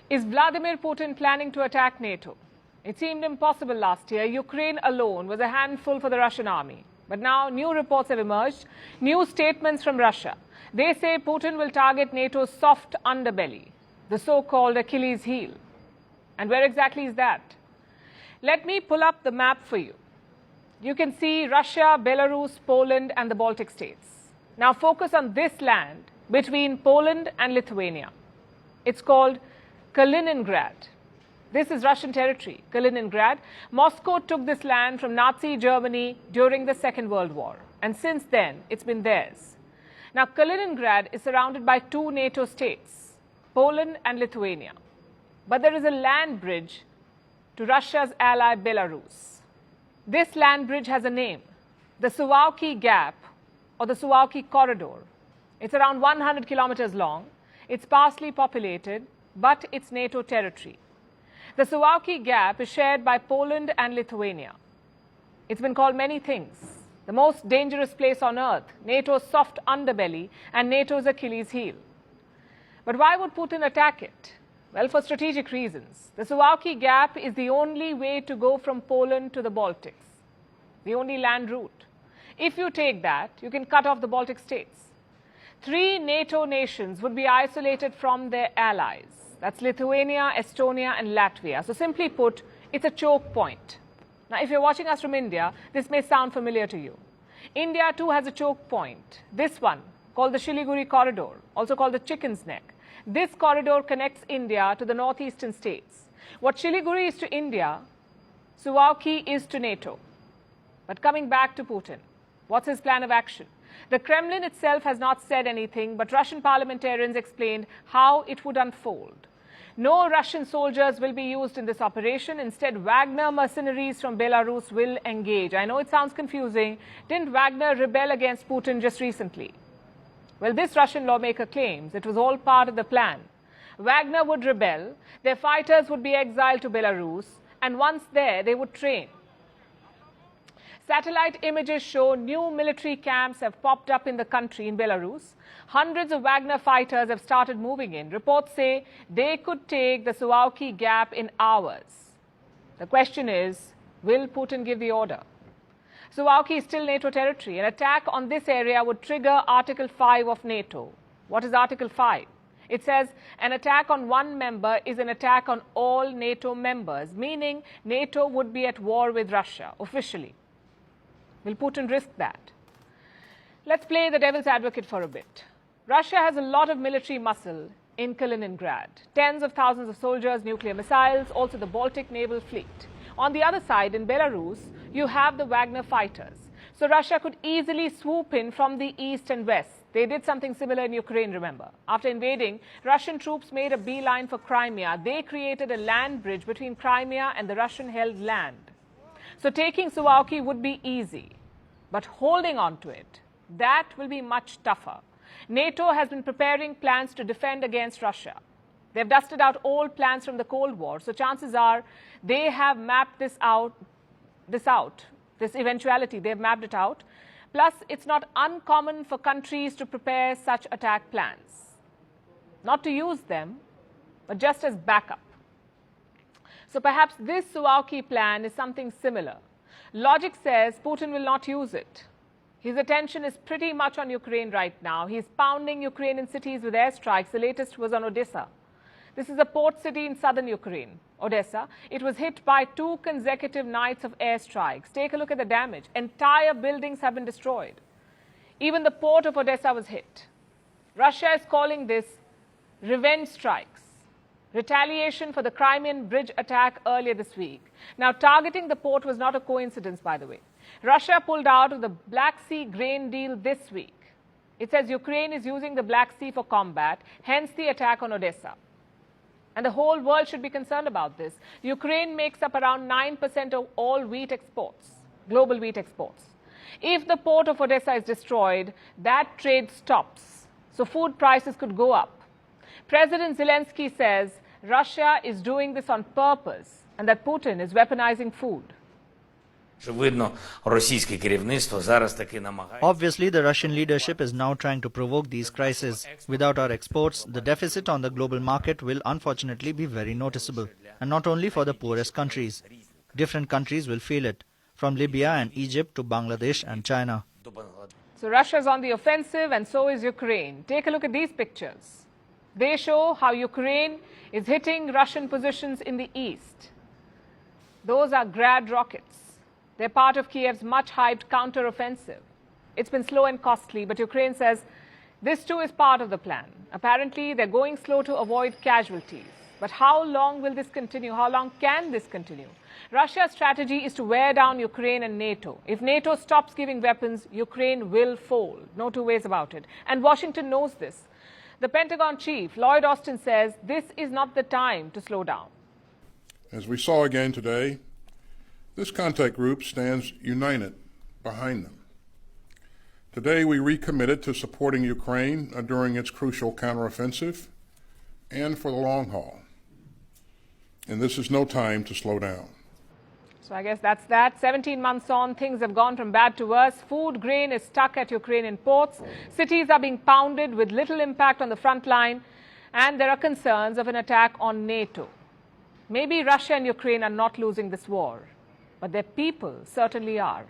Is Vladimir Putin planning to attack NATO? It seemed impossible last year. Ukraine alone was a handful for the Russian army. But now new reports have emerged, new statements from Russia. They say Putin will target NATO's soft underbelly, the so-called Achilles heel. And where exactly is that? Let me pull up the map for you. You can see Russia, Belarus, Poland and the Baltic states. Now focus on this land between Poland and Lithuania. It's called Kaliningrad. This is Russian territory, Kaliningrad. Moscow took this land from Nazi Germany during the Second World War. And since then, it's been theirs. Now, Kaliningrad is surrounded by two NATO states, Poland and Lithuania. But there is a land bridge to Russia's ally, Belarus. This land bridge has a name, the Suwalki Gap or the Suwalki Corridor. It's around 100 kilometers long. It's sparsely populated, but it's NATO territory. The Suwalki Gap is shared by Poland and Lithuania. It's been called many things. The most dangerous place on earth, NATO's soft underbelly, and NATO's Achilles heel. But why would Putin attack it? Well, for strategic reasons. The Suwalki Gap is the only way to go from Poland to the Baltics, the only land route. If you take that, you can cut off the Baltic states. 3 NATO nations would be isolated from their allies. That's Lithuania, Estonia and Latvia. So simply put, it's a choke point. Now, if you're watching us from India, this may sound familiar to you. India too has a choke point. This one, called the Siliguri Corridor, also called the Chicken's Neck. This corridor connects India to the northeastern states. What Siliguri is to India, Suwalki is to NATO. But coming back to Putin, what's his plan of action? The Kremlin itself has not said anything, but Russian parliamentarians explained how it would unfold. No Russian soldiers will be used in this operation. Instead, Wagner mercenaries from Belarus will engage. I know it sounds confusing. Didn't Wagner rebel against Putin just recently? Well, this Russian lawmaker claims it was all part of the plan. Wagner would rebel, their fighters would be exiled to Belarus, and once there, they would train. Satellite images show new military camps have popped up in the country in Belarus. Hundreds of Wagner fighters have started moving in. Reports say they could take the Suwalki Gap in hours. The question is, will Putin give the order? Suwalki is still NATO territory. An attack on this area would trigger Article 5 of NATO. What is Article 5? It says an attack on one member is an attack on all NATO members, meaning NATO would be at war with Russia officially. Will Putin risk that? Let's play the devil's advocate for a bit. Russia has a lot of military muscle in Kaliningrad. Tens of thousands of soldiers, nuclear missiles, also the Baltic naval fleet. On the other side, in Belarus, you have the Wagner fighters. So Russia could easily swoop in from the east and west. They did something similar in Ukraine, remember. After invading, Russian troops made a beeline for Crimea. They created a land bridge between Crimea and the Russian-held land. So taking Suwalki would be easy, but holding on to it, that will be much tougher. NATO has been preparing plans to defend against Russia. They've dusted out old plans from the Cold War, so chances are they have mapped this eventuality, they've mapped it out. Plus, it's not uncommon for countries to prepare such attack plans. Not to use them, but just as backup. So perhaps this Suwalki plan is something similar. Logic says Putin will not use it. His attention is pretty much on Ukraine right now. He's pounding Ukrainian cities with airstrikes. The latest was on Odessa. This is a port city in southern Ukraine, Odessa. It was hit by 2 consecutive nights of airstrikes. Take a look at the damage. Entire buildings have been destroyed. Even the port of Odessa was hit. Russia is calling this revenge strikes. Retaliation for the Crimean bridge attack earlier this week. Now, targeting the port was not a coincidence, by the way. Russia pulled out of the Black Sea grain deal this week. It says Ukraine is using the Black Sea for combat, hence the attack on Odessa. And the whole world should be concerned about this. Ukraine makes up around 9% of all wheat exports, global wheat exports. If the port of Odessa is destroyed, that trade stops. So food prices could go up. President Zelensky says Russia is doing this on purpose and that Putin is weaponizing food. Що видно, російське керівництво зараз таки намагається. Obviously, the Russian leadership is now trying to provoke these crises. Without our exports, the deficit on the global market will unfortunately be very noticeable. And not only for the poorest countries. Different countries will feel it, from Libya and Egypt to Bangladesh and China. So Russia's on the offensive and so is Ukraine. Take a look at these pictures. They show how Ukraine is hitting Russian positions in the east. Those are Grad rockets. They're part of Kiev's much-hyped counter-offensive. It's been slow and costly, but Ukraine says this too is part of the plan. Apparently, they're going slow to avoid casualties. But how long will this continue? How long can this continue? Russia's strategy is to wear down Ukraine and NATO. If NATO stops giving weapons, Ukraine will fold. No two ways about it. And Washington knows this. The Pentagon chief, Lloyd Austin, says this is not the time to slow down. As we saw again today, this contact group stands united behind them. Today, we recommitted to supporting Ukraine during its crucial counteroffensive and for the long haul. And this is no time to slow down. So I guess that's that. 17 months on, things have gone from bad to worse. Food grain is stuck at Ukrainian ports. Cities are being pounded with little impact on the front line. And there are concerns of an attack on NATO. Maybe Russia and Ukraine are not losing this war, but their people certainly are.